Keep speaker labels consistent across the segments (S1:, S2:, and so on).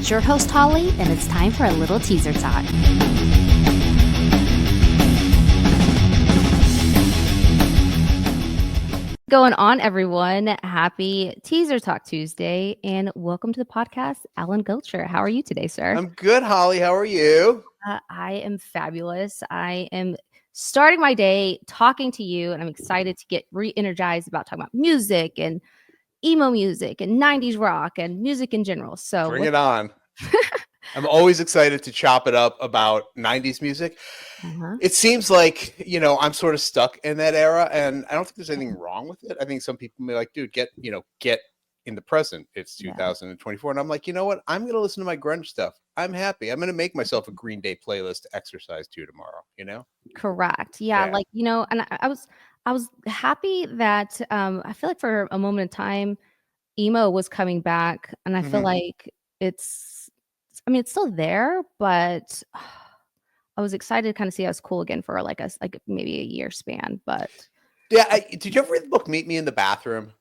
S1: It's your host, Holly, and it's time for a little teaser talk. Going on, everyone. Happy Teaser Talk Tuesday, and welcome to the podcast, Alan Goldsher. How are you today, sir?
S2: I'm good, Holly. How are you?
S1: I am fabulous. I am starting my day talking to you, and I'm excited to get re-energized about talking about music and emo music and 90s rock and music in general. So
S2: Bring it on. I'm always excited to chop it up about 90s music. It seems like, I'm sort of stuck in that era, and I don't think there's anything wrong with it. I think some people may be like, dude, get in the present. It's 2024. And I'm like, you know what? I'm going to listen to my grunge stuff. I'm happy. I'm going to make myself a Green Day playlist to exercise to tomorrow,
S1: Correct. Yeah. And I was happy that I feel like for a moment in time, emo was coming back, and I feel like it's still there, but I was excited to kind of see us cool again for like maybe a year span. But
S2: yeah, did you ever read the book Meet Me in the Bathroom?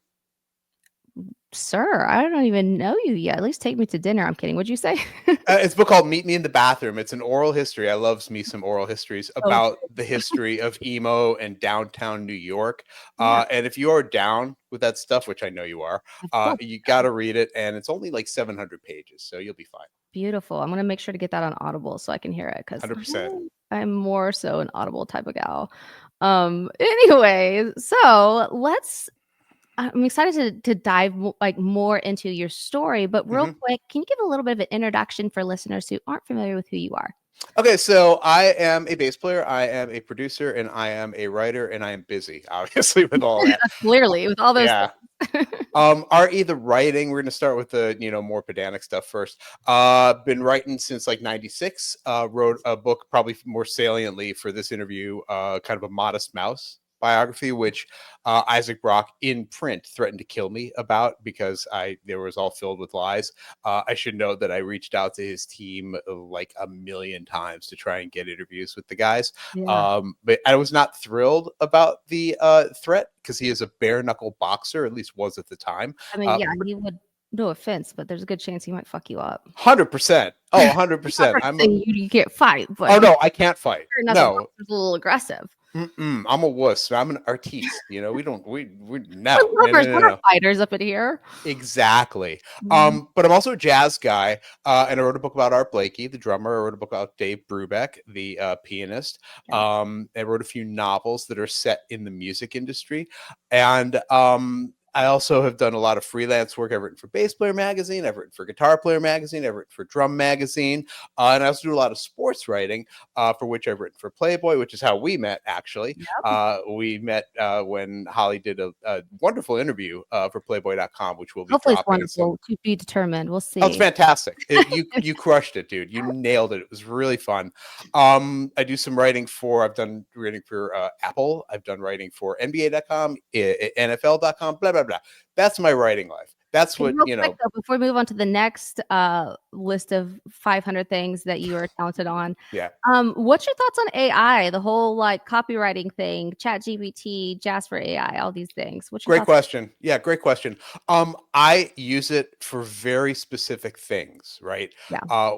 S1: Sir, I don't even know you yet. At least take me to dinner. I'm kidding. What'd you say?
S2: It's a book called Meet Me in the Bathroom. It's an oral history. I love me some oral histories about the history of emo and downtown New York. And if you are down with that stuff, which I know you are, you got to read it. And it's only like 700 pages, so you'll be fine.
S1: Beautiful. I'm going to make sure to get that on Audible so I can hear it, because
S2: 100%.
S1: I'm more so an Audible type of gal. Anyway, so I'm excited to dive more into your story, but real quick, can you give a little bit of an introduction for listeners who aren't familiar with who you are?
S2: Okay, so I am a bass player, I am a producer, and I am a writer, and I am busy, obviously, with all that.
S1: Clearly, with all those things.
S2: Are the writing, we're going to start with the, more pedantic stuff first. Been writing since like 96, wrote a book probably more saliently for this interview, kind of a Modest Mouse biography, which Isaac Brock in print threatened to kill me about because there was all filled with lies. I should note that I reached out to his team like a million times to try and get interviews with the guys. But I was not thrilled about the threat because he is a bare knuckle boxer, at least was at the time.
S1: I mean, he would. No offense, but there's a good chance he might fuck you up.
S2: 100%. Oh, 100%.
S1: You can't fight. But
S2: oh no, I can't fight. No,
S1: it's a little aggressive.
S2: I'm a wuss. I'm an artiste. We don't. We're
S1: not fighters up in here.
S2: Exactly. But I'm also a jazz guy, and I wrote a book about Art Blakey, the drummer. I wrote a book about Dave Brubeck, the pianist. I wrote a few novels that are set in the music industry, and I also have done a lot of freelance work. I've written for Bass Player Magazine. I've written for Guitar Player Magazine. I've written for Drum Magazine. And I also do a lot of sports writing, for which I've written for Playboy, which is how we met, actually. We met when Holly did a wonderful interview for Playboy.com, which will be
S1: hopefully
S2: dropping.
S1: It's wonderful to be determined. We'll see.
S2: Oh, it's fantastic. You crushed it, dude. You nailed it. It was really fun. I do some writing I've done writing for Apple. I've done writing for NBA.com, NFL.com, blah, blah, blah. That's my writing life. That's what,
S1: quick, though, before we move on to the next list of 500 things that you are talented on. What's your thoughts on AI, the whole copywriting thing, ChatGPT, Jasper AI, all these things?
S2: Great question. Yeah, great question. I use it for very specific things, right?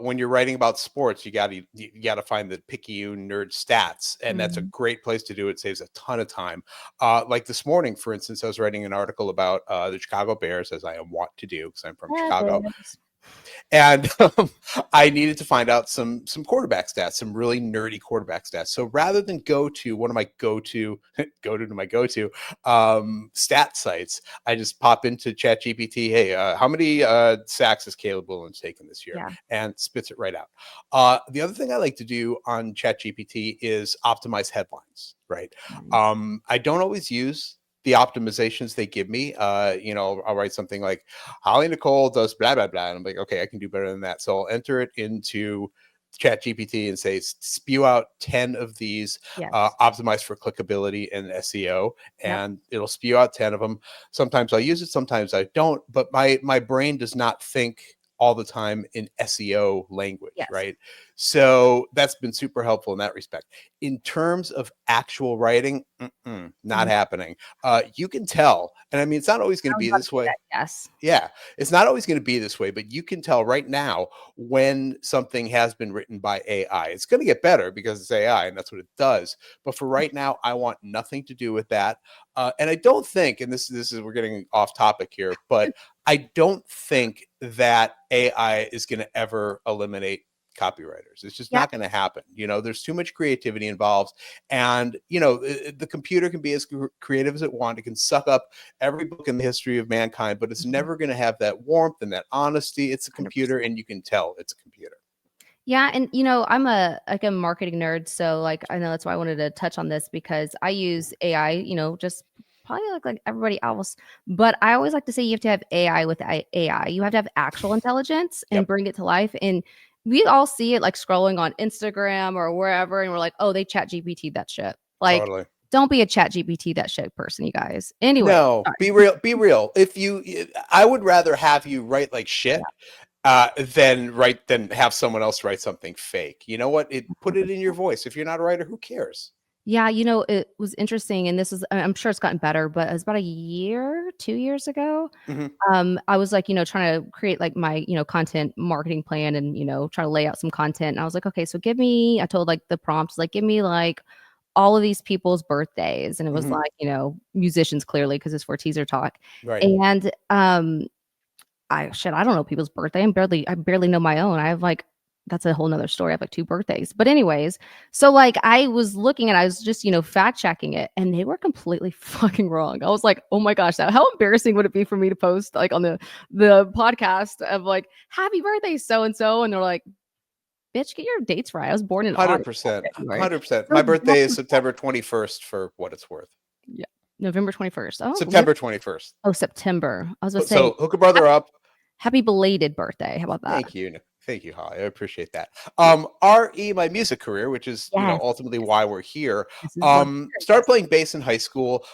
S2: When you're writing about sports, you got to find the Picayune nerd stats, and that's a great place to do it. Saves a ton of time. Like this morning, for instance, I was writing an article about the Chicago Bears, as I want to do because I'm from Chicago. And I needed to find out some quarterback stats, some really nerdy quarterback stats. So rather than go to one of my go-to stat sites, I just pop into ChatGPT. Hey, how many sacks has Caleb Williams taken this year? And spits it right out. The other thing I like to do on ChatGPT is optimize headlines, right? I don't always use the optimizations they give me. I'll write something like Holly Nicole does blah, blah, blah. And I'm like, okay, I can do better than that. So I'll enter it into ChatGPT and say, spew out 10 of these optimized for clickability and SEO. And it'll spew out 10 of them. Sometimes I'll use it, sometimes I don't. But my brain does not think all the time in SEO language,
S1: Yes.
S2: right? So that's been super helpful in that respect. In terms of actual writing, not happening. You can tell, and I mean, it's not always going
S1: I
S2: to
S1: was
S2: be
S1: about to
S2: this
S1: say
S2: way.
S1: that, yes.
S2: Yeah, it's not always going to be this way, but you can tell right now when something has been written by AI. It's going to get better because it's AI and that's what it does. But for right now, I want nothing to do with that. And I don't think, and this is we're getting off topic here, but I don't think that AI is going to ever eliminate copywriters. It's just
S1: Yeah.
S2: not going to happen. You know, there's too much creativity involved, and you know, the computer can be as creative as it wants. It can suck up every book in the history of mankind, but it's never going to have that warmth and that honesty. It's a computer,
S1: 100%.
S2: and you can tell it's a computer.
S1: Yeah, and you know, I'm a marketing nerd, so like I know that's why I wanted to touch on this because I use AI, you know, just probably like everybody else. But I always like to say you have to have AI with AI. You have to have actual intelligence and
S2: Yep,
S1: bring it to life. And we all see it like scrolling on Instagram or wherever, and we're like, oh, they chat GPT that shit. Like,
S2: totally.
S1: don't be a chat GPT that shit person, you guys. Anyway,
S2: No, be real. Be real. If you, I would rather have you write like shit than have someone else write something fake. You know what? Put it in your voice. If you're not a writer, who cares?
S1: yeah, you know, it was interesting, and this is I'm sure it's gotten better, but it was about a year, 2 years ago.
S2: Mhm.
S1: I was like, you know, trying to create like my, you know, content marketing plan and, you know, try to lay out some content. And I was like, okay, so I told like the prompts, like, give me like all of these people's birthdays. And it was
S2: Mhm.
S1: like, you know, musicians clearly, because it's for teaser talk.
S2: Right.
S1: And I don't know people's birthday. I barely know my own. I have like that's a whole nother story. I have like 2 birthdays. But anyways, so like I was looking and I was just, you know, fact checking it and they were completely fucking wrong. I was like, oh my gosh, how embarrassing would it be for me to post like on the podcast of like, happy birthday, so and so. And they're like, bitch, get your dates right. I was born in August, not
S2: 100%.
S1: February.
S2: 100%. My
S1: So
S2: birthday
S1: that's
S2: is September 21st for what it's worth.
S1: yeah. November 21st. Oh,
S2: September 21st.
S1: oh, September. I was gonna say
S2: So hook a brother
S1: happy,
S2: up.
S1: happy belated birthday. How about that?
S2: Thank you. Thank you, Holly. I appreciate that.
S1: Yeah.
S2: RE, my music career, which is, you know,
S1: Yes.
S2: ultimately why we're here.
S1: This is what
S2: Started playing bass in high school,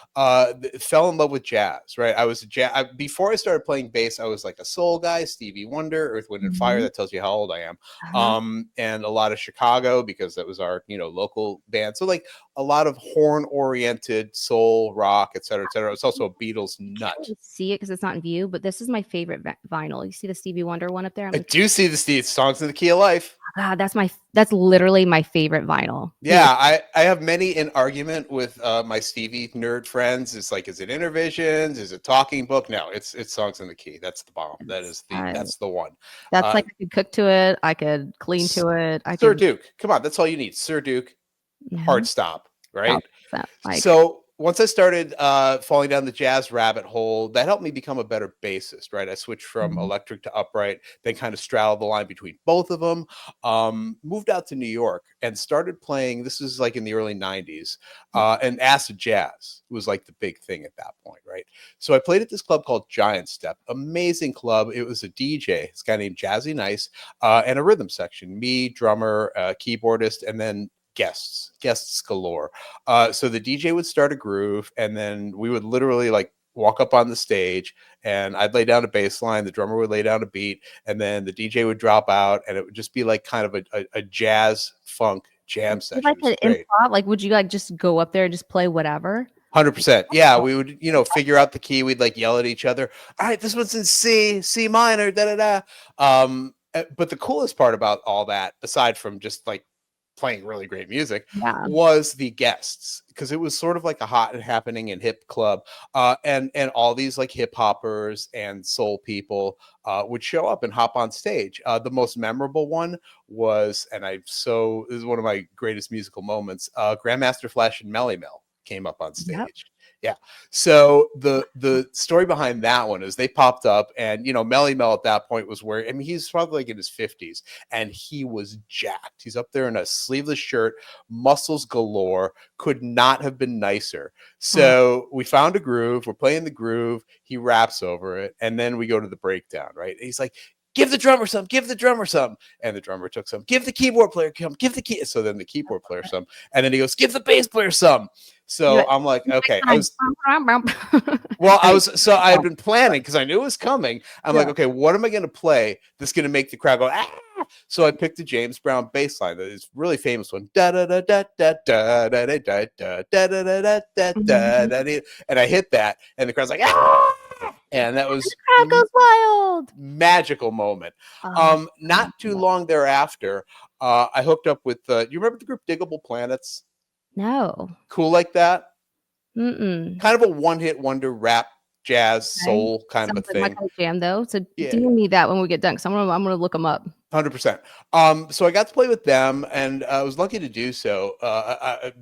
S2: fell in love with jazz, right? I was a jazz before I started playing bass, I was like a soul guy, Stevie Wonder, Earth, Wind and Fire.
S1: Mhm.
S2: That tells you how old I am.
S1: Uh-huh.
S2: And a lot of Chicago because that was our, you know, local band. So like a lot of horn oriented soul, rock, et cetera, et cetera. It's also a Beatles
S1: You can't
S2: nut.
S1: really see it because it's not in view, but this is my favorite vinyl. You see the Stevie Wonder one up there? I'm
S2: I
S1: like,
S2: do see the Steve songs in the key of life.
S1: God, that's literally my favorite vinyl. It
S2: Yeah, I have many an argument with my Stevie nerd friends. It's like, is it Intervisions? Is it Talking Book? No, it's Songs in the Key. That's the bomb.
S1: is.
S2: That's the one.
S1: That's
S2: Uh,
S1: like I could cook to it. I could clean to it. I
S2: Sir
S1: could.
S2: Duke, come on, that's all you need. Sir Duke, hard
S1: Mhm.
S2: stop, right?
S1: 1000%. Like,
S2: So once I started falling down the jazz rabbit hole, that helped me become a better bassist, right? I switched from
S1: mhm.
S2: electric to upright, then kind of straddled the line between both of them. Moved out to New York and started playing. This is like in the early 90s.
S1: Yeah.
S2: And acid jazz was like the big thing at that point, right? So I played at this club called Giant Step, amazing club. It was a DJ, this guy named Jazzy Nice, and a rhythm section, me, drummer, keyboardist, and then guests galore. So the DJ would start a groove, and then we would literally like walk up on the stage, and I'd lay down a bass line, the drummer would lay down a beat, and then the DJ would drop out, and it would just be like kind of a jazz funk jam
S1: You
S2: session.
S1: like
S2: It was
S1: an
S2: great.
S1: improv? Like, would you like just go up there and just play whatever?
S2: 100%. Yeah, we would, you know, figure out the key. We'd like yell at each other. All right, this one's in C minor, da da da. But the coolest part about all that, aside from just like playing really great music,
S1: Yeah.
S2: was the guests, because it was sort of like a hot and happening and hip club. And all these like hip hoppers and soul people would show up and hop on stage. The most memorable one was, and this is one of my greatest musical moments. Grandmaster Flash and Melly Mel came up on
S1: Yep.
S2: stage. Yeah. So the story behind that one is they popped up, and you know, Melly Mel at that point was wearing, I mean, he's probably like in his 50s, and he was jacked. He's up there in a sleeveless shirt, muscles galore, could not have been nicer.
S1: Oh,
S2: So we found a groove, we're playing the groove, he raps over it, and then we go to the breakdown, right? And he's like, give the drummer some, give the drummer some. And the drummer took some, give the keyboard player some, give the key. So then the keyboard player some. And then he goes, give the bass player some. So I'm like, okay. I had been planning because I knew it was coming. I'm like, okay, what am I going to play that's going to make the crowd go, ah? So I picked the James Brown bass line. It's a really famous one. Da da da da da da da da da da da da da da da. And I hit that, and the crowd's like, ah! And that was
S1: the crowd goes wild.
S2: Magical moment. Not too long thereafter, I hooked up with. You remember the group Diggable Planets?
S1: No.
S2: Cool like that.
S1: Mm-mm.
S2: Kind of a one-hit wonder rap, jazz, soul kind of a thing.
S1: My kind of jam though. So do me that when we get done, because I'm gonna look them up.
S2: 100%. So I got to play with them, and I was lucky to do so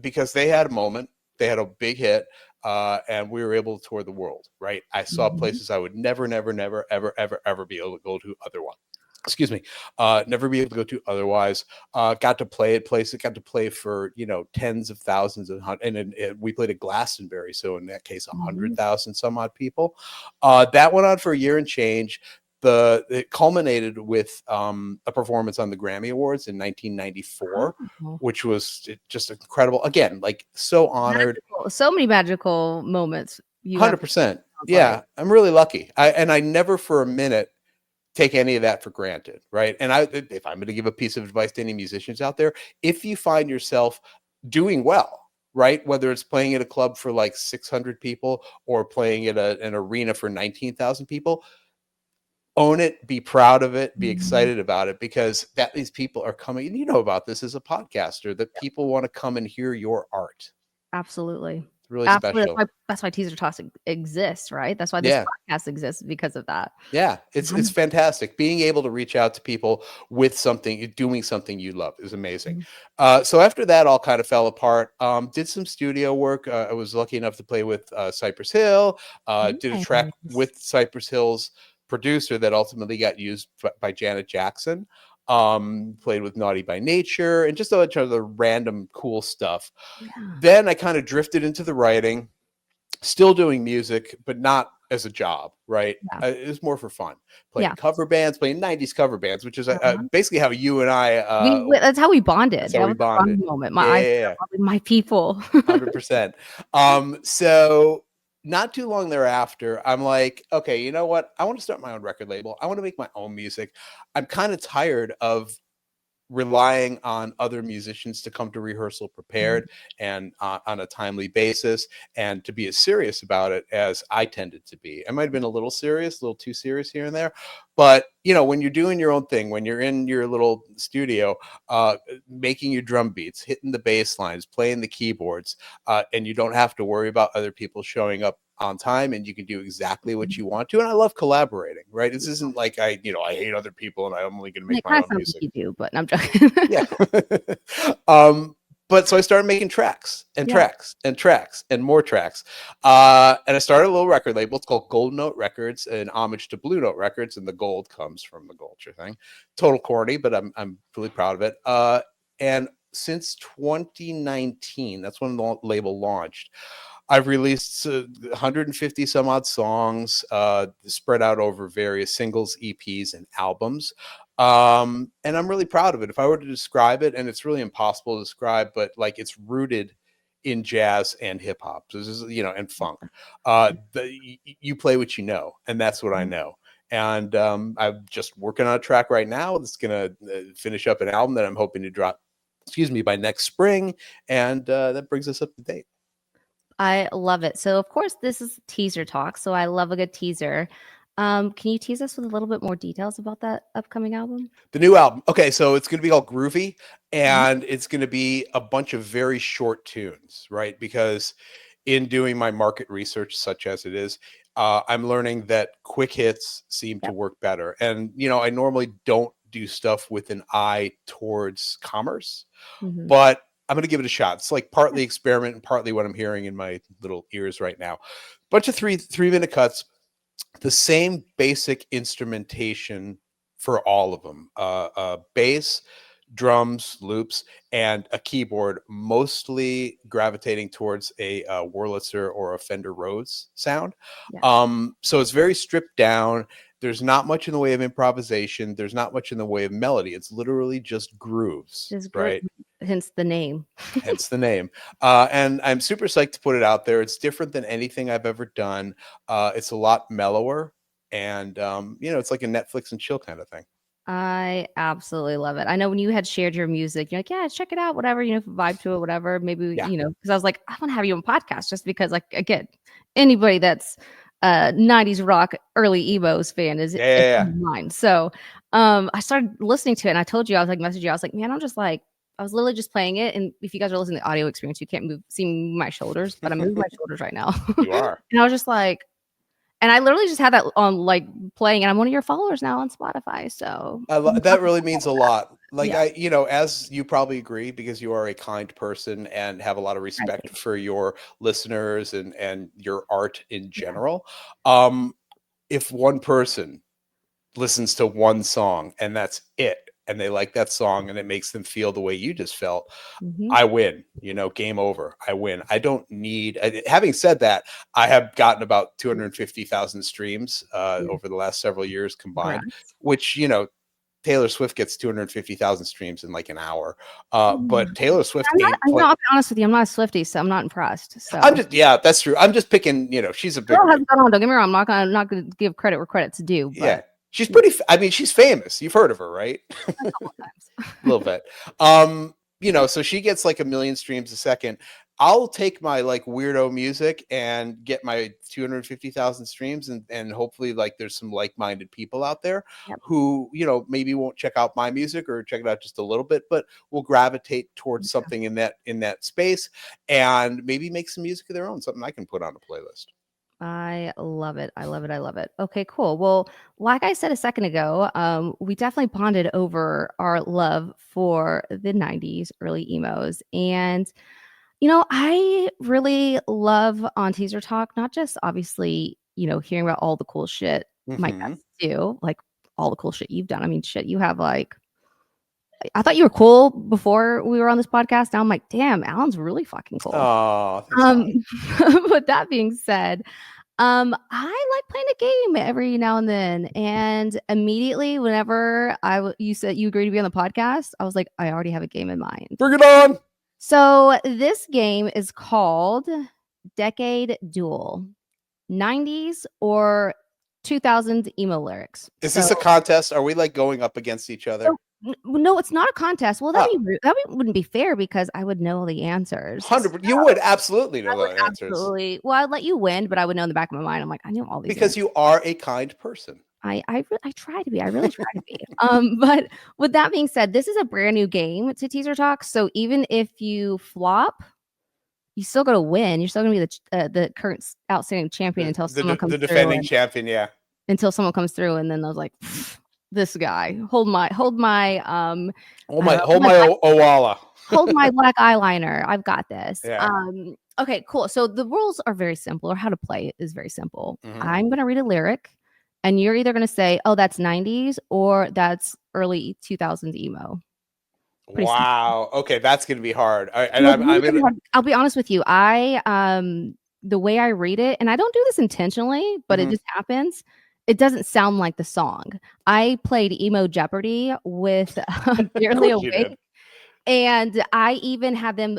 S2: because they had a moment. They had a big hit, and we were able to tour the world. Right? I saw places I would never, ever be able to go to otherwise. Excuse me, never be able to go to otherwise. Got to play at places, got to play for, tens of thousands of, and we played at Glastonbury. So in that case, 100,000 some odd people. That went on for a year and change. It culminated with a performance on the Grammy Awards in 1994, which was just incredible. Again, like so honored.
S1: So many magical moments.
S2: 100%. Yeah, I'm really lucky. I never for a minute take any of that for granted, right? And if I'm going to give a piece of advice to any musicians out there, if you find yourself doing well, right, whether it's playing at a club for like 600 people or playing at an arena for 19,000 people, own it, be proud of it, be excited about it, because these people are coming. And you know about this as a podcaster, that people want to come and hear your art.
S1: Absolutely.
S2: It's really special.
S1: That's why Teaser Talks exists, right? That's why this podcast exists, because of that.
S2: Yeah, it's fantastic. Being able to reach out to people with something, doing something you love is amazing. So after that all kind of fell apart. Did some studio work. I was lucky enough to play with Cypress Hill. Did a track with Cypress Hill's producer that ultimately got used by Janet Jackson. Played with Naughty by Nature and just a bunch of other random cool stuff. Then I kind of drifted into the writing, still doing music, but not as a job, right? It was more for fun. Playing cover bands, playing 90s cover bands, which is basically how you and I
S1: that's how we bonded.
S2: That's how we bonded.
S1: Moment. My people.
S2: 100%. So not too long thereafter, I'm like, okay, you know what? I want to start my own record label. I want to make my own music. I'm kind of tired of relying on other musicians to come to rehearsal prepared and on a timely basis, and to be as serious about it as I tended to be. I might have been a little serious, a little too serious here and there, but when you're doing your own thing, when you're in your little studio, making your drum beats, hitting the bass lines, playing the keyboards, and you don't have to worry about other people showing up on time, and you can do exactly what you want to. And I love collaborating, right? This isn't like I hate other people and I'm only going to make my own music.
S1: Like you do, but I'm joking.
S2: Yeah. But so I started making tracks and tracks and tracks and more tracks. And I started a little record label. It's called Gold Note Records, an homage to Blue Note Records. And the gold comes from the Goldsher thing. Total corny, but I'm really proud of it. And since 2019, that's when the label launched, I've released 150 some odd songs, spread out over various singles, EPs, and albums. And I'm really proud of it. If I were to describe it, and it's really impossible to describe, but like it's rooted in jazz and hip hop, so this is, and funk. You play what you know, and that's what I know. And I'm just working on a track right now that's going to finish up an album that I'm hoping to drop, by next spring. And that brings us up to date.
S1: I love it. So, of course, this is Teaser Talk, so I love a good teaser. Can you tease us with a little bit more details about that upcoming album?
S2: The new album. Okay, so it's going to be called Groovy, and it's going to be a bunch of very short tunes, right? Because in doing my market research, such as it is, I'm learning that quick hits seem to work better. And, I normally don't do stuff with an eye towards commerce, but I'm going to give it a shot. It's like partly experiment and partly what I'm hearing in my little ears right now. Bunch of three-minute cuts, the same basic instrumentation for all of them. Bass, drums, loops, and a keyboard, mostly gravitating towards a Wurlitzer or a Fender Rhodes sound. So it's very stripped down. There's not much in the way of improvisation. There's not much in the way of melody. It's literally just grooves,
S1: Just
S2: right?
S1: hence the name.
S2: Hence the name. And I'm super psyched to put it out there. It's different than anything I've ever done. It's a lot mellower, and it's like a Netflix and chill kind of thing.
S1: I absolutely love it. I know when you had shared your music, you're like, yeah, check it out, whatever, vibe to it, whatever. Maybe,
S2: Yeah.
S1: because I was like, I want to have you on podcast just because, like, again, anybody that's 90s rock, early emos fan is
S2: Yeah.
S1: mine. So I started listening to it and I told you, I was like, messaging you, I was like, man, I was literally just playing it. And if you guys are listening to the audio experience, you can't see my shoulders, but I'm moving my shoulders right now.
S2: You are.
S1: And I was just like, and I literally just had that on like playing, and I'm one of your followers now on Spotify. So
S2: That really means a lot. Like
S1: yeah.
S2: as you probably agree, because you are a kind person and have a lot of respect for your listeners and your art in general. If one person listens to one song and that's it, and they like that song and it makes them feel the way you just felt, I win, game over. I win. I don't need, having said that, I have gotten about 250,000 streams over the last several years combined, which, Taylor Swift gets 250,000 streams in like an hour. But Taylor Swift
S1: I'll be honest with you, I'm not a Swiftie, so I'm not impressed. So
S2: that's true. I'm just picking, she's a big
S1: girl hasn't gone on. Don't get me wrong, I'm not gonna give credit where credit's due. But
S2: yeah. She's pretty. I mean, she's famous. You've heard of her, right?
S1: A couple of times.
S2: A little bit. So she gets like 1 million streams a second. I'll take my like weirdo music and get my 250,000 streams, and hopefully like there's some like-minded people out there who, maybe won't check out my music or check it out just a little bit, but will gravitate towards something in that space and maybe make some music of their own, something I can put on a playlist.
S1: I love it. I love it. I love it. Okay, cool. Well, like I said a second ago, we definitely bonded over our love for the 90s early emos. And, I really love on Teaser Talk, not just obviously, hearing about all the cool shit my guests do, like all the cool shit you've done. I mean, shit, you have like, I thought you were cool before we were on this podcast. Now I'm like, damn, Alan's really fucking cool.
S2: Oh,
S1: With that being said, I like playing a game every now and then, and immediately whenever you said you agreed to be on the podcast, I was like, I already have a game in mind.
S2: Bring it on.
S1: So this game is called Decade Duel, 90s or 2000s emo lyrics.
S2: Is this a contest? Are we like going up against each other?
S1: No, it's not a contest. Well, that wouldn't be fair because I would know the answers.
S2: 100%. You would absolutely know the answers.
S1: Absolutely. Well, I'd let you win, but I would know in the back of my mind. I'm like, I know all these
S2: because
S1: answers.
S2: You are a kind person.
S1: I try to be. I really try to be. But with that being said, this is a brand new game to Teaser Talk. So even if you flop, you still got to win. You're still going to be the current outstanding champion until someone comes through.
S2: The defending champion, yeah.
S1: Until someone comes through, and then I was like, this guy, hold my
S2: Owala.
S1: Hold my black eyeliner. I've got this.
S2: Yeah.
S1: Okay, cool. So the rules are very simple, or how to play it is very simple. I'm going to read a lyric, and you're either going to say, oh, that's 90s or that's early 2000s emo.
S2: Pretty wow. Simple. Okay, that's going to be hard. I'll
S1: be honest with you. The way I read it, and I don't do this intentionally, but it just happens. It doesn't sound like the song. I played Emo Jeopardy with Barely Awake, and I even had them.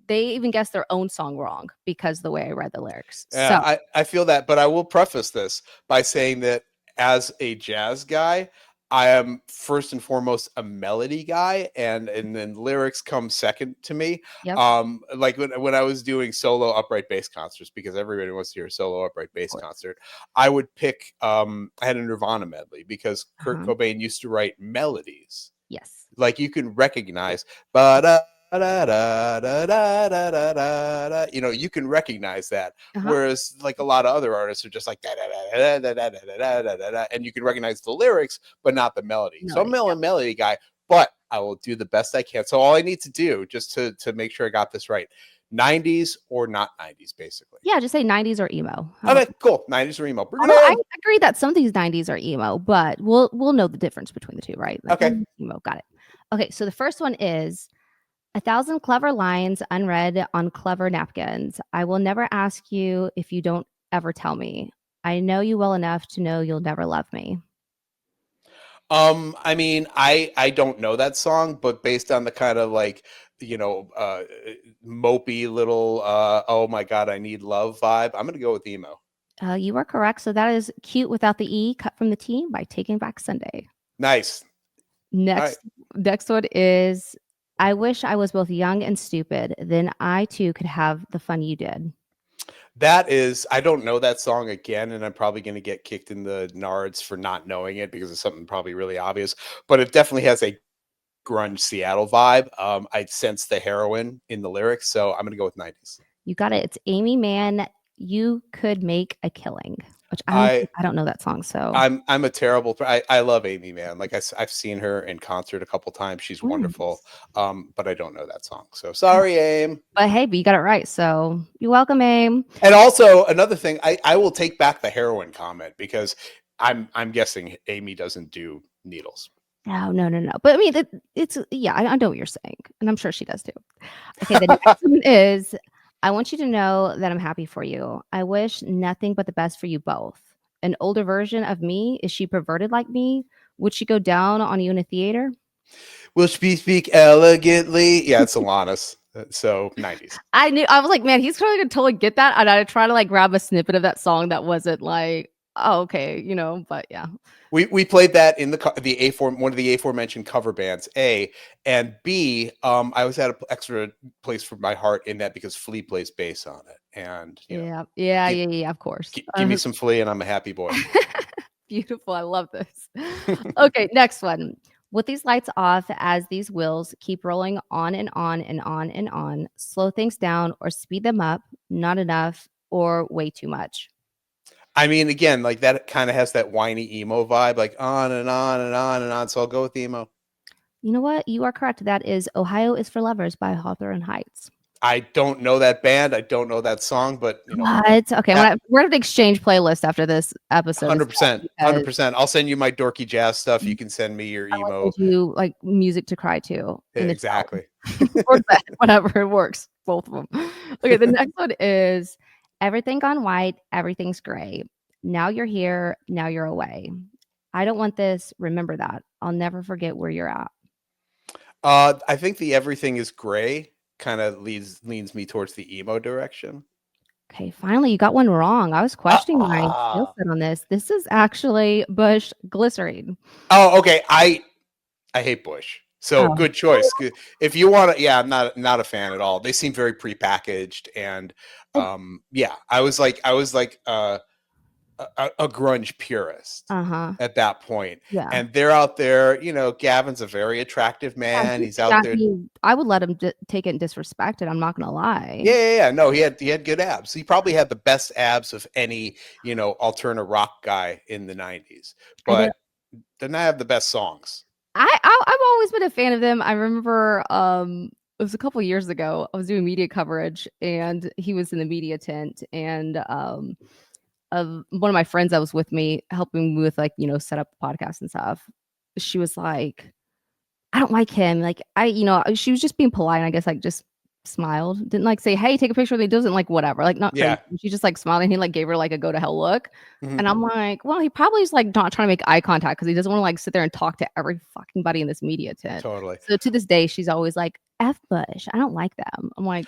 S1: They even guessed their own song wrong because the way I read the lyrics.
S2: Yeah,
S1: so
S2: I feel that, but I will preface this by saying that as a jazz guy, I am first and foremost a melody guy, and then lyrics come second to me.
S1: Yep.
S2: Like when I was doing solo upright bass concerts, because everybody wants to hear a solo upright bass concert, I would pick. I had a Nirvana medley because Kurt Cobain used to write melodies.
S1: Yes,
S2: like you can recognize, but. You can recognize that, whereas like a lot of other artists are just like and you can recognize the lyrics but not the melody. So I'm a melody guy, but I will do the best I can. So all I need to do just to make sure I got this right, 90s or not 90s, basically.
S1: Yeah, just say 90s or emo.
S2: Okay, cool. 90s or emo.
S1: I agree that some of these 90s are emo, but we'll know the difference between the two, right? Like,
S2: okay,
S1: emo, got it. Okay, so the first one is 1,000 clever lines unread on clever napkins. I will never ask you if you don't ever tell me. I know you well enough to know you'll never love me.
S2: I mean, I don't know that song, but based on the kind of like, mopey little oh my god, I need love vibe, I'm gonna go with emo.
S1: You are correct. So that is Cute Without the E, cut from the T by Taking Back Sunday.
S2: Nice. All right.
S1: Next one is I wish I was both young and stupid. Then I too could have the fun you did.
S2: That is, I don't know that song again, and I'm probably going to get kicked in the nards for not knowing it because it's something probably really obvious. But it definitely has a grunge Seattle vibe. I sense the heroin in the lyrics, so I'm going to go with 90s.
S1: You got it. It's Amy Mann. You could make a killing, which
S2: I
S1: I don't know that song. So
S2: I'm a terrible. I love Amy, man. Like I've seen her in concert a couple times. She's wonderful.
S1: nice.
S2: But I don't know that song. So sorry, Aim.
S1: But you got it right. So you're welcome, Aim.
S2: And also another thing, I will take back the heroin comment because I'm guessing Amy doesn't do needles.
S1: No. But I mean, it's yeah. I know what you're saying, and I'm sure she does too. Okay, the next one is I want you to know that I'm happy for you. I wish nothing but the best for you both. An older version of me, is she perverted like me? Would she go down on you in a theater?
S2: Will she speak elegantly? Yeah, it's Alanis. So 90s.
S1: I was like, man, he's probably gonna totally get that. And I try to like grab a snippet of that song that wasn't like, oh, okay, but yeah.
S2: We played that in the one of the aforementioned cover bands, A, and B. I was at an extra place for my heart in that because Flea plays bass on it, and
S1: Yeah, of course.
S2: Give me some Flea, and I'm a happy boy.
S1: Beautiful. I love this. Okay, next one. With these lights off, as these wheels keep rolling on and on and on and on, slow things down or speed them up, not enough or way too much.
S2: I mean, again, like that kind of has that whiny emo vibe, like on and on and on and on. So I'll go with emo.
S1: You know what? You are correct. That is Ohio is for Lovers by Hawthorne Heights.
S2: I don't know that band. I don't know that song, but
S1: What? Okay, we're gonna exchange playlist after this episode.
S2: 100%, 100%. I'll send you my dorky jazz stuff. You can send me your emo.
S1: Send you like music to cry to.
S2: Exactly.
S1: Or bed, whatever it works. Both of them. Okay, the next one is everything gone white, everything's gray. Now you're here, now you're away. I don't want this. Remember that. I'll never forget where you're at.
S2: I think the everything is gray kind of leans me towards the emo direction.
S1: Okay, finally you got one wrong. I was questioning my skill set on this. This is actually Bush Glycerine.
S2: Oh, okay. I hate Bush. So good choice. If you want to, yeah, I'm not a fan at all. They seem very prepackaged, and I was like a grunge purist at that point.
S1: Yeah.
S2: And they're out there, Gavin's a very attractive man. He's out there.
S1: I would let him take it and disrespect it. I'm not going to lie.
S2: Yeah. No, he had good abs. He probably had the best abs of any, alternative rock guy in the 90s, but didn't have the best songs.
S1: I've always been a fan of them. I remember it was a couple years ago. I was doing media coverage and he was in the media tent, and one of my friends that was with me helping me with set up the podcast and stuff, she was like, I don't like him. Like she was just being polite. I guess like just smiled, didn't like say, hey, take a picture. He doesn't like whatever, like not crazy. She just like smiled and he like gave her like a go to hell look. And I'm like, well, he probably is like not trying to make eye contact because he doesn't want to like sit there and talk to every fucking buddy in this media tent.
S2: Totally.
S1: So to this day, she's always like, F Bush, I don't like them. I'm like,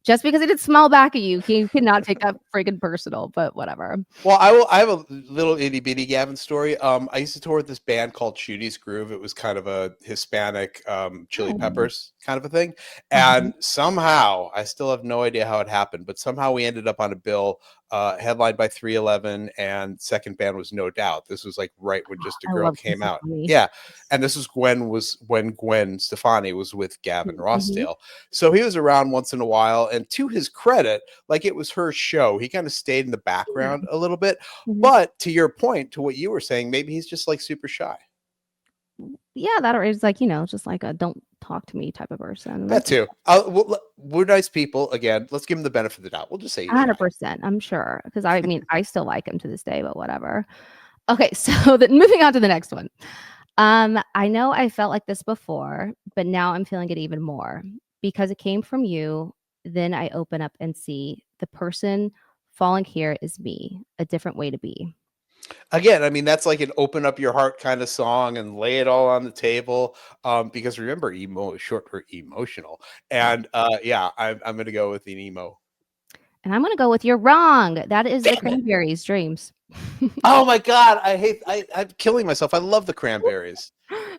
S1: just because he did smile back at you, he cannot take that freaking personal, but whatever.
S2: Well, I have a little itty bitty Gavin story. I used to tour with this band called Shooty's Groove. It was kind of a Hispanic Chili Peppers kind of a thing. And somehow, I still have no idea how it happened, but somehow we ended up on a bill headlined by 311, and second band was No Doubt. This was like right when Just a Girl came out. Yeah. And this was when Gwen Stefani was with Gavin Rossdale. So he was around once in a while, and to his credit, like it was her show. He kind of stayed in the background a little bit. But to your point, to what you were saying, maybe he's just like super shy.
S1: Yeah, that or is like, just like a don't talk to me type of person.
S2: That too. We're nice people. Again, let's give him the benefit of the doubt. We'll just say
S1: 100%. I'm sure, because I mean, I still like him to this day, but whatever. Okay, so moving on to the next one. I know I felt like this before, but now I'm feeling it even more because it came from you. Then I open up and see the person falling here is me, a different way to be.
S2: Again, I mean, that's like an open up your heart kind of song and lay it all on the table. Because remember, emo is short for emotional.
S1: Yeah.
S2: And yeah, I'm gonna go with an emo.
S1: And I'm gonna go with you're wrong. That is the
S2: Damn it.
S1: Cranberries' Dreams.
S2: Oh my god, I'm killing myself. I love the Cranberries.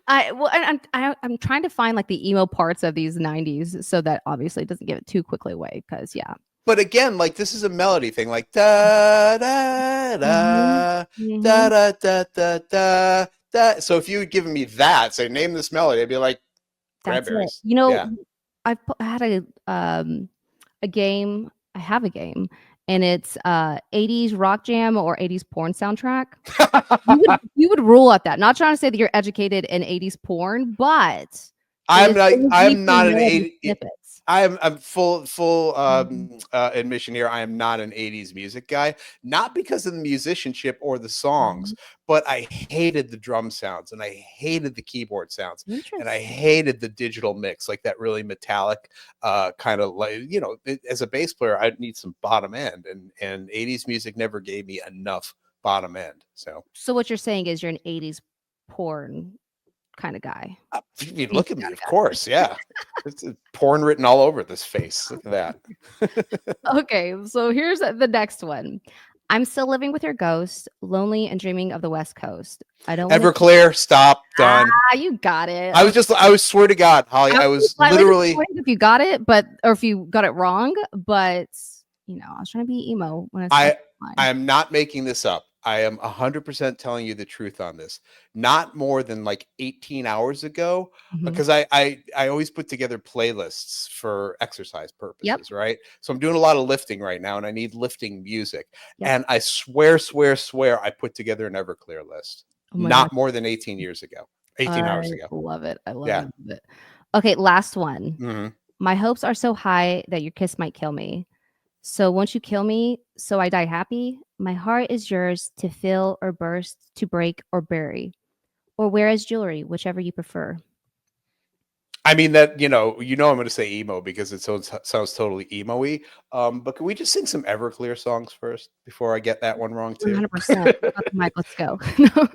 S1: I'm trying to find like the emo parts of these 90s so that obviously it doesn't give it too quickly away because yeah.
S2: But again, like this is a melody thing, like da da
S1: Mhm.
S2: da da
S1: Mhm.
S2: da da da da da. So if you had given me that, say name this melody, I'd be like
S1: That's it.
S2: Cranberries. Yeah.
S1: I had a game. I have a game, and it's 80s rock jam or 80s porn soundtrack. You would rule at that. Not trying to say that you're educated in 80s porn, but
S2: I'm
S1: it
S2: like
S1: was
S2: I'm
S1: weekly
S2: not an
S1: melody
S2: 80.
S1: snippets.
S2: I'm full
S1: Mhm.
S2: admission here. I am not an 80s music guy, not because of the musicianship or the songs,
S1: Mhm.
S2: but I hated the drum sounds and I hated the keyboard sounds and I
S1: Interesting.
S2: hated the digital mix, like that really metallic kind of like, as a bass player, I'd need some bottom end and 80s music never gave me enough bottom end. So
S1: So what you're saying is you're an 80s porn kinda guy.
S2: if you
S1: You
S2: look at me,
S1: got
S2: of course, yeah. It's porn written all over this face. Look at that.
S1: Okay, so here's the next one. I'm still living with your ghost, lonely and dreaming of the West Coast. I don't wanna
S2: Everclear, stop, done.
S1: you got it.
S2: I was
S1: Okay.
S2: just, I was swear to God, Holly,
S1: I
S2: I
S1: would be
S2: was
S1: slightly
S2: literally,
S1: disappointed if you got it, or if you got it wrong, but, I was trying to be emo when I said
S2: I, I
S1: mine.
S2: am not making this up. I am 100% telling you the truth on this. Not more than like 18 hours ago,
S1: Mhm.
S2: because I always put together playlists for exercise
S1: Yep,
S2: purposes, right? So I'm doing a lot of lifting right now, and I need lifting music.
S1: yep.
S2: And I swear, I put together an Everclear list.
S1: Oh my gosh.
S2: Not more than 18 years ago, 18
S1: I
S2: hours ago.
S1: love it. I love it,
S2: Yeah.
S1: love it. Okay, last one.
S2: Mhm.
S1: My hopes are so high that your kiss might kill me. So won't you kill me so I die happy? My heart is yours to fill or burst, to break or bury, or wear as jewelry, whichever you prefer.
S2: I mean that I'm going to say emo because it sounds totally emo-y. But can we just sing some Everclear songs first before I get that one wrong too?
S1: 100%. I got the mic. Let's go. No.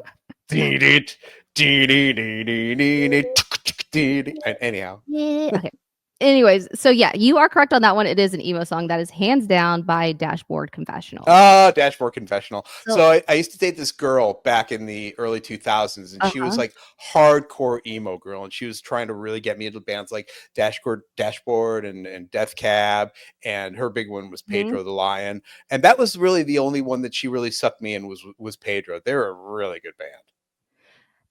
S2: Anyhow,
S1: Yeah, okay. Anyways, so yeah, you are correct on that one. It is an emo song that is hands down by Dashboard Confessional.
S2: Dashboard Confessional.
S1: So
S2: So I used to date this girl back in the early 2000s, and she was
S1: uh-huh.
S2: like hardcore emo girl, and she was trying to really get me into bands like Dashboard, and Death Cab, and her big one was
S1: Mhm.
S2: Pedro the Lion, and that was really the only one that she really sucked me in was Pedro. They're a really good band.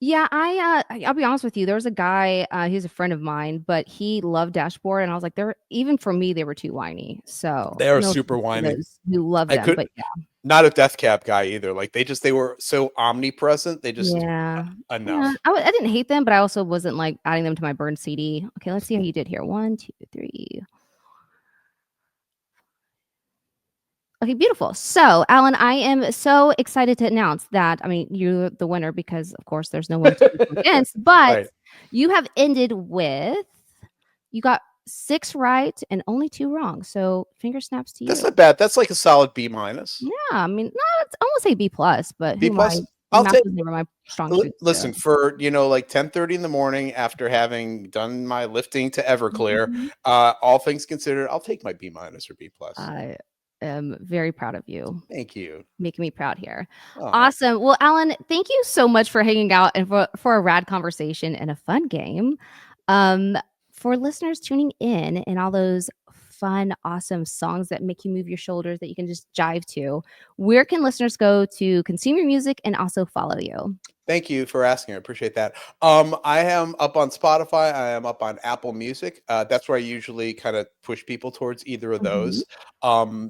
S1: Yeah, I'll be honest with you, there was a guy, he's a friend of mine, but he loved Dashboard, and I was like, they're even for me, they were too whiny. So,
S2: They are
S1: no
S2: super
S1: offense to
S2: whiny.
S1: those who love
S2: I
S1: them,
S2: could
S1: but yeah.
S2: not a Death Cab guy either. Like they were so omnipresent. They just
S1: Yeah. Yeah,
S2: enough.
S1: I didn't hate them, but I also wasn't, like, adding them to my burned CD. Okay, let's see how you did here. 1, 2, 3. Okay, beautiful. So, Alan, I am so excited to announce that you're the winner because, of course, there's no one to go against, but
S2: Right.
S1: you have ended with you got 6 right and only 2 wrong, so finger snaps to
S2: That's
S1: you.
S2: not bad. That's like a solid B minus.
S1: Yeah, no, I won't say B plus, but
S2: B
S1: who am I?
S2: plus. I'll
S1: Math
S2: take.
S1: was never my strong suit, so
S2: Listen, for like 10:30 in the morning after having done my lifting to Everclear,
S1: Mhm.
S2: all things considered, I'll take my B minus or B plus.
S1: I am very proud of you.
S2: Thank you.
S1: Making me proud here.
S2: Oh,
S1: Awesome. Well, Alan, thank you so much for hanging out and for a rad conversation and a fun game. Um, for listeners tuning in and all those fun, awesome songs that make you move your shoulders that you can just jive to, where can listeners go to consume your music and also follow you?
S2: thank you for asking. I appreciate that. I am up on Spotify. I am up on Apple Music. That's where I usually kind of push people towards either of
S1: Mhm.
S2: those.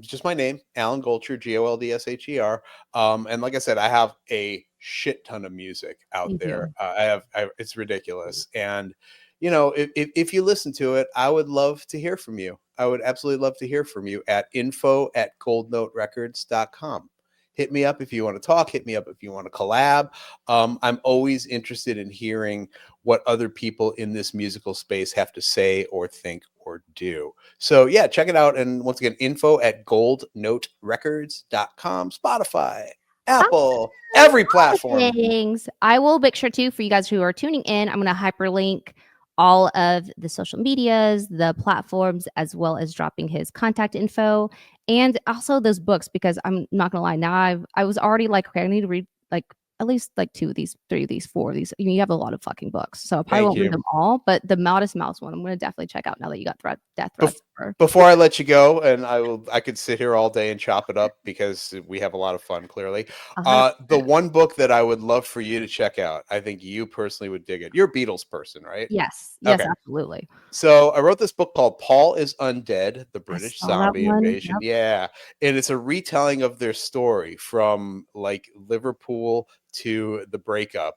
S2: Just my name, Alan Goldsher, Goldsher. And like I said, I have a shit ton of music out
S1: You
S2: there.
S1: do.
S2: It's ridiculous. And if you listen to it, I would love to hear from you. I would absolutely love to hear from you at info@goldnoterecords.com. hit me up if you want to talk. Hit me up if you want to collab. I'm always interested in hearing what other people in this musical space have to say or think or do. So yeah, check it out. And once again, info at goldnoterecords.com, Spotify, Apple, every platform.
S1: Things. I will make sure too, for you guys who are tuning in, I'm going to hyperlink all of the social medias, the platforms, as well as dropping his contact info and also those books, because I'm not gonna lie, now I was already like, okay, I need to read like at least like 2 of these, 3 of these, 4 of these. You have a lot of fucking books, so I probably won't read them all, but the Modest Mouse one I'm gonna definitely check out now that you got death threats.
S2: Before I let you go, and I could sit here all day and chop it up because we have a lot of fun, clearly. The one book that I would love for you to check out, I think you personally would dig it. You're a Beatles person, right?
S1: Yes, absolutely.
S2: So I wrote this book called Paul is Undead, the British Zombie Invasion. Yep. Yeah. And it's a retelling of their story from like Liverpool to the breakup,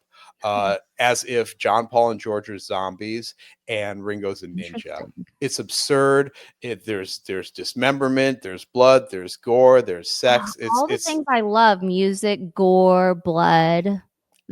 S2: as if John, Paul, and George are zombies and Ringo's a ninja. It's absurd. There's dismemberment, there's blood, there's gore, there's sex.
S1: All the things I love: music, gore, blood,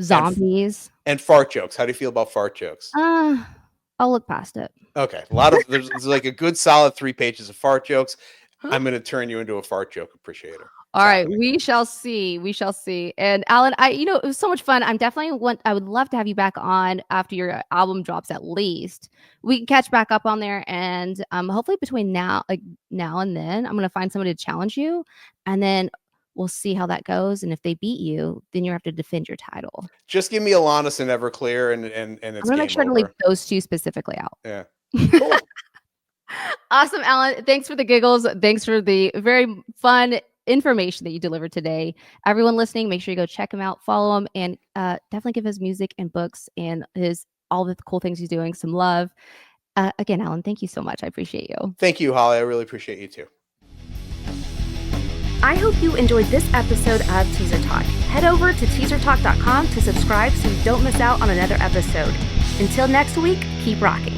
S1: zombies,
S2: and fart jokes. How do you feel about fart jokes?
S1: I'll look past it.
S2: Okay, a lot of there's like a good solid 3 pages of fart jokes. I'm going to turn you into a fart joke appreciator.
S1: All right, we shall see. We shall see. And Alan, it was so much fun. I would love to have you back on after your album drops. At least we can catch back up on there, and hopefully between now and then, I'm going to find somebody to challenge you, and then we'll see how that goes. And if they beat you, then you have to defend your title.
S2: Just give me Alanis and Everclear, and it's
S1: I'm gonna make sure to leave those 2 specifically out.
S2: Yeah. Cool.
S1: Awesome, Alan. Thanks for the giggles. Thanks for the very fun information that you delivered today. Everyone listening, make sure you go check him out, follow him, and definitely give his music and books and all the cool things he's doing some love. Again, Alan, thank you so much. I appreciate you.
S2: Thank you, Holly. I really appreciate you too.
S3: I hope you enjoyed this episode of Teaser Talk. Head over to teasertalk.com to subscribe so you don't miss out on another episode. Until next week, keep rocking.